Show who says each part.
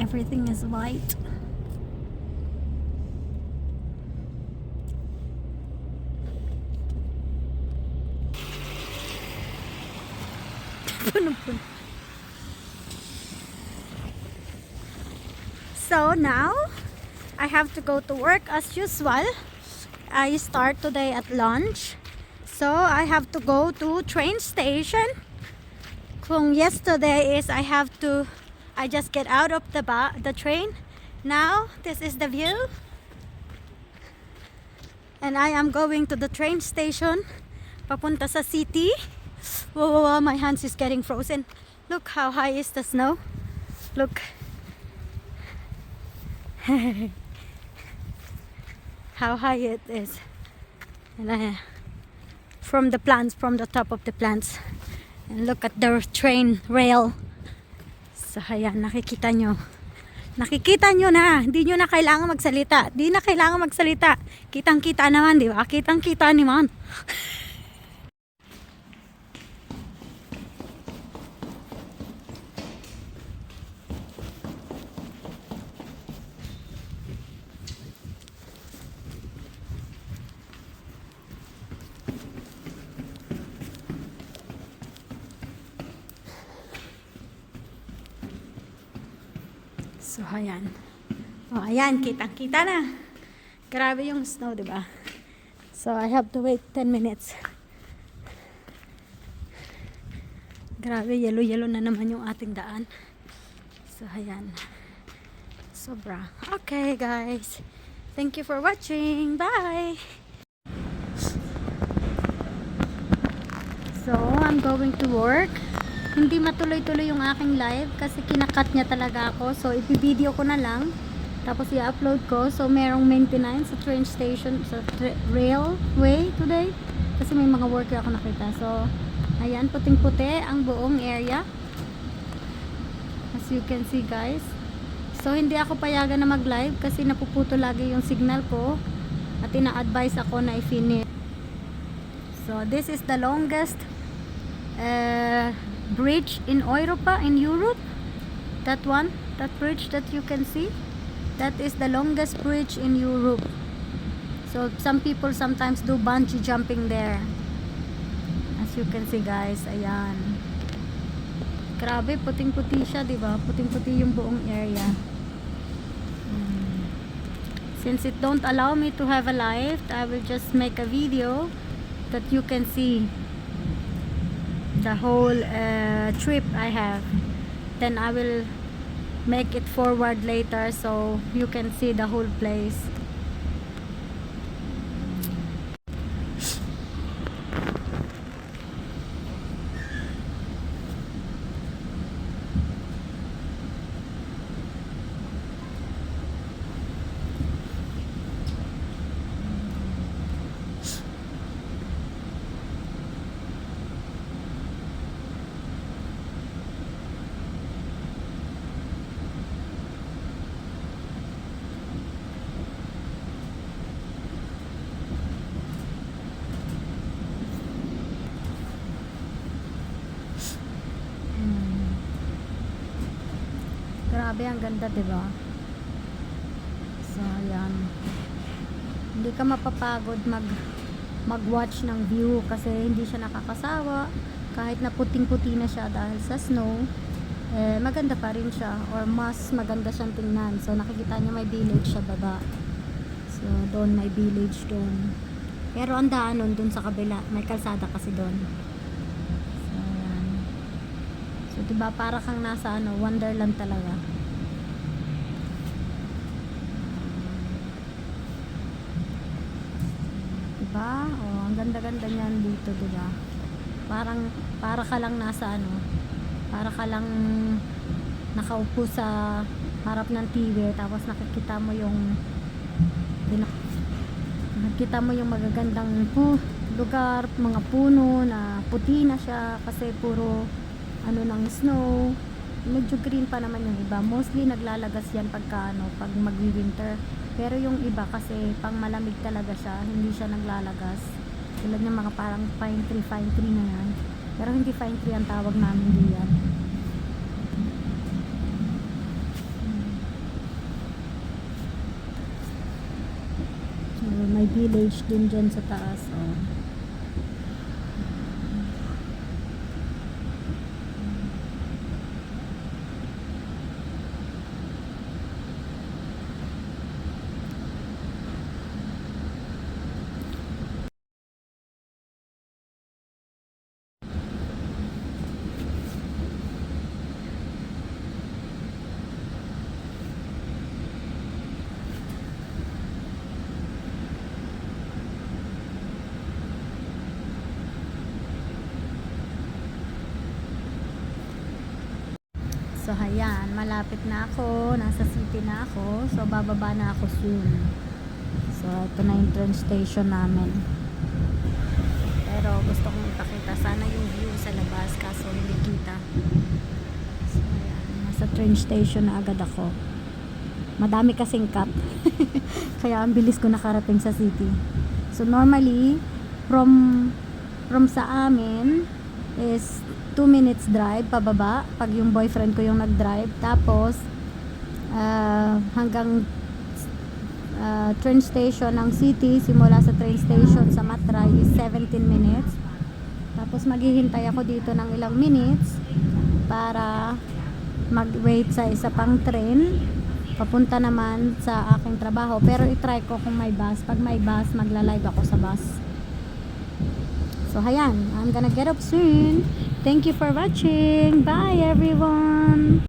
Speaker 1: everything is white. So now I have to go to work as usual. I start today at lunch, so I have to go to train station. Kung yesterday is I just get out of the train. Now this is the view, and I am going to the train station papunta sa city. Whoa, my hands is getting frozen. Look how high is the snow. Look. How high it is. And from the top of the plants. And look at the train rail. So ayan, nakikita nyo. Nakikita nyo na. Hindi nyo na kailangan magsalita. Di na kailangan magsalita. Kitang-kita naman, di ba? Kitang-kita naman. So, ayan. Oh, ayan. Kitang-kita na. Grabe yung snow, diba? So, I have to wait 10 minutes. Grabe, yellow-yellow na naman yung ating daan. So, ayan. Sobra. Okay, guys. Thank you for watching. Bye! So, I'm going to work. Hindi matuloy-tuloy yung aking live kasi kinakat niya talaga ako. So, ipi-video ko na lang. Tapos i-upload ko. So, merong maintenance sa train station, sa railway today. Kasi may mga worker ako nakita. So, ayan, puting-puti ang buong area. As you can see, guys. So, hindi ako payagan na mag-live kasi napuputo lagi yung signal ko. At ina-advise ako na i-finish. So, this is the longest bridge in Europa, in Europe. That bridge that you can see, that is the longest bridge in Europe. So some people sometimes do bungee jumping there. As you can see, guys, ayan. Grabe, puting-puti siya, diba? Puting-puti yung buong area. Since it don't allow me to have a live, I will just make a video that you can see the whole trip I have. Then I will make it forward later so you can see the whole place. Grabe, ang ganda, diba? So, ayan. Hindi ka mapapagod mag-watch ng view kasi hindi siya nakakasawa. Kahit na puting-puti na siya dahil sa snow, maganda pa rin siya, or mas maganda siyang tingnan. So, nakikita niyo may village sa baba. So, doon may village doon. Pero ang daan doon sa kabila, may kalsada kasi doon. So, ayan. So, diba, para kang nasa Wonderland talaga. Diba? Oh, ang ganda-ganda niyan dito, diba? Para ka lang nasa para ka lang nakaupo sa harap ng TV, tapos nakikita mo yung magagandang lugar, mga puno na puti na siya kasi puro ng snow. Medyo green pa naman yung iba. Mostly naglalagas yan pag magwi-winter. Pero yung iba kasi pang malamig talaga siya, hindi siya naglalagas. Tulad ng mga parang pine tree na yan. Pero hindi pine tree ang tawag namin diyan. may village din dyan sa taas. Oh. So, ayan, malapit na ako. Nasa city na ako. So, bababa na ako soon. So, ito na yung train station namin. Pero, gusto kong ipakita sana yung view sa labas. Kaso, hindi kita. So, ayan. Nasa train station na agad ako. Madami kasing cut. Kaya, ang bilis ko nakarating sa city. So, normally, from sa amin is 2 minutes drive pababa pag yung boyfriend ko yung nag-drive, tapos hanggang train station ng city, simula sa train station sa Matray is 17 minutes. Tapos maghihintay ako dito ng ilang minutes para mag-wait sa isa pang train papunta naman sa aking trabaho. Pero i-try ko kung may bus. Pag may bus, magla-live ako sa bus. So, ayan. I'm gonna get up soon. Thank you for watching. Bye, everyone.